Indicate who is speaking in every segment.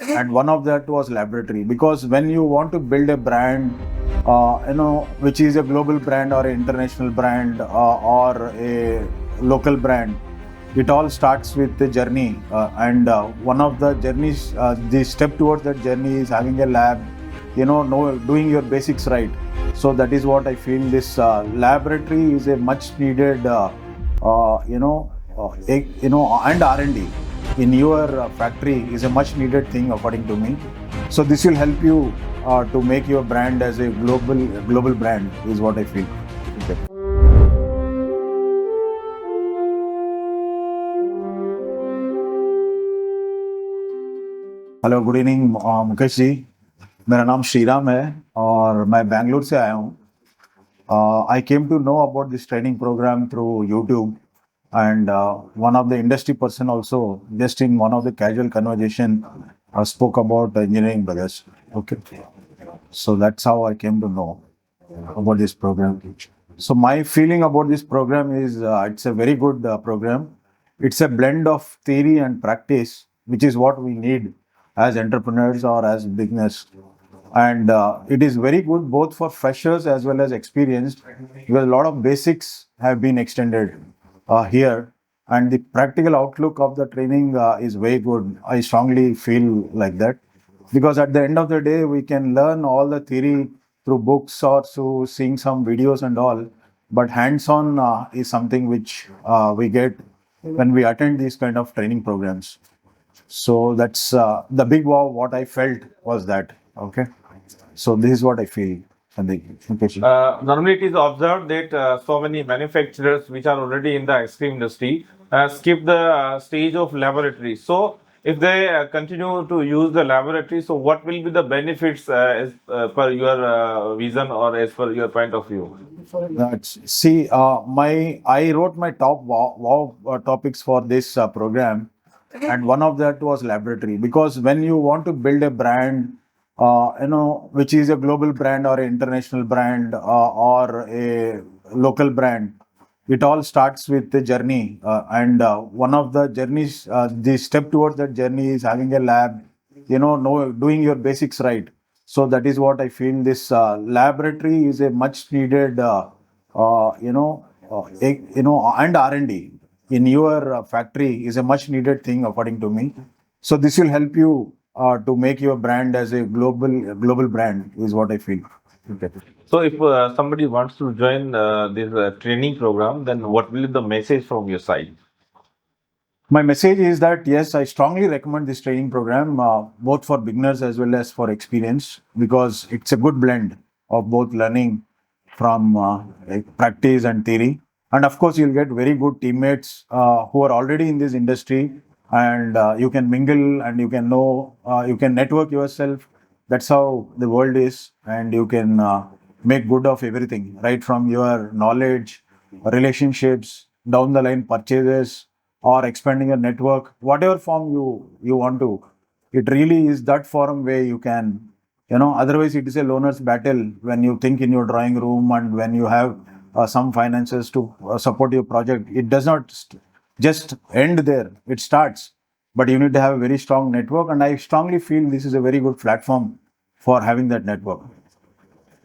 Speaker 1: and one of that was laboratory. Because when you want to build a brand, which is a global brand or an international brand or a local brand, it all starts with the journey, and one of the journeys, the step towards that journey is having a lab, doing your basics right. So that is what I feel. This laboratory is a much needed, and R&D in your factory is a much needed thing, according to me. So this will help you to make your brand as a global brand, is what I feel. Okay. Hello, good evening Mukesh ji. मेरा नाम श्रीराम है और मैं बेंगलुरु से आया हूँ। I came to know about this training program through YouTube, and one of the industry person also, just in one of the casual conversation, spoke about Engineering Brothers. Okay, so that's how I came to know about this program. So my feeling about this program is it's a very good program. It's a blend of theory and practice, which is what we need as entrepreneurs or as beginners. And it is very good both for freshers as well as experienced, because a lot of basics have been extended here, and the practical outlook of the training is very good. I strongly feel like that, because at the end of the day we can learn all the theory through books or through seeing some videos and all, but hands-on is something which we get when we attend these kind of training programs. So that's the big wow. What I felt was that. Okay. So this is what I feel.
Speaker 2: Normally, it is observed that so many manufacturers which are already in the ice cream industry skip the stage of laboratory. So, if they continue to use the laboratory, so what will be the benefits as per your vision or as per your point of view?
Speaker 1: See, I wrote my top wow topics for this program, and one of that was laboratory. Because when you want to build a brand, which is a global brand or an international brand or a local brand, it all starts with the journey, and one of the journeys, the step towards that journey is having a lab, doing your basics right. So that is what I feel. This laboratory is a much needed, and R&D in your factory is a much needed thing, according to me. So this will help you to make your brand as a global brand, is what I feel. Okay.
Speaker 2: So, if somebody wants to join this training program, then what will be the message from your side?
Speaker 1: My message is that yes, I strongly recommend this training program, both for beginners as well as for experienced, because it's a good blend of both learning from practice and theory. And of course, you'll get very good teammates who are already in this industry, and you can mingle and you can know, you can network yourself. That's how the world is, and you can make good of everything, right from your knowledge, relationships, down the line purchases, or expanding your network, whatever form you want to. It really is that forum where you can, otherwise it is a loner's battle when you think in your drawing room, and when you have some finances to support your project. It does not just end there, it starts, but you need to have a very strong network, and I strongly feel this is a very good platform for having that network.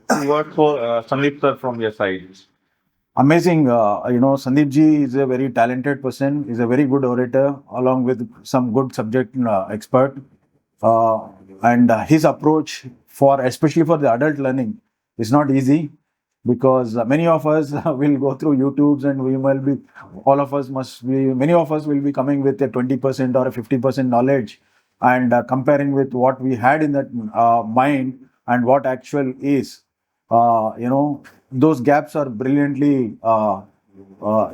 Speaker 2: What for Sandeep sir from your side?
Speaker 1: Amazing. Sandeep ji is a very talented person. He's a very good orator, along with some good subject expert. And his approach especially for the adult learning, is not easy, because many of us will go through YouTubes, and many of us will be coming with a 20% or a 50% knowledge, and comparing with what we had in that mind and what actual is. Those gaps are brilliantly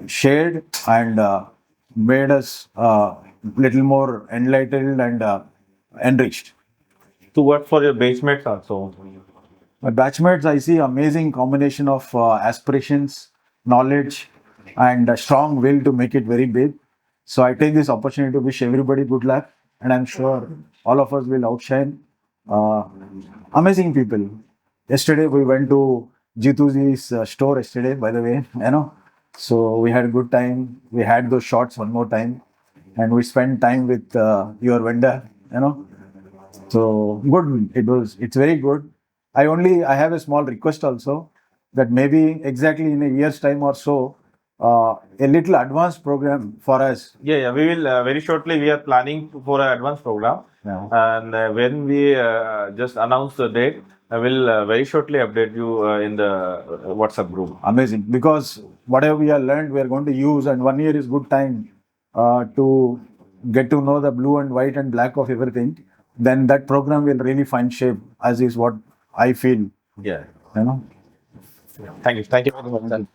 Speaker 1: shared, and made us little more enlightened and enriched.
Speaker 2: To what for your batchmates also?
Speaker 1: My batchmates, I see amazing combination of aspirations, knowledge, and a strong will to make it very big. So I take this opportunity to wish everybody good luck, and I'm sure all of us will outshine. Amazing people. Yesterday we went to Jituji's store yesterday, by the way, So we had a good time. We had those shots one more time, and we spent time with your vendor, So good. It's very good. I have a small request also that maybe exactly in a year's time or so, a little advanced program for us.
Speaker 2: Yeah. We will very shortly. We are planning for an advanced program,
Speaker 1: Yeah.
Speaker 2: and when we just announce the date, I will very shortly update you in the WhatsApp group.
Speaker 1: Amazing. Because whatever we have learned, we are going to use, and 1 year is good time to get to know the blue and white and black of everything. Then that program will really find shape, as is what I feel.
Speaker 2: Yeah.
Speaker 1: You know.
Speaker 2: Thank you. Thank you very much.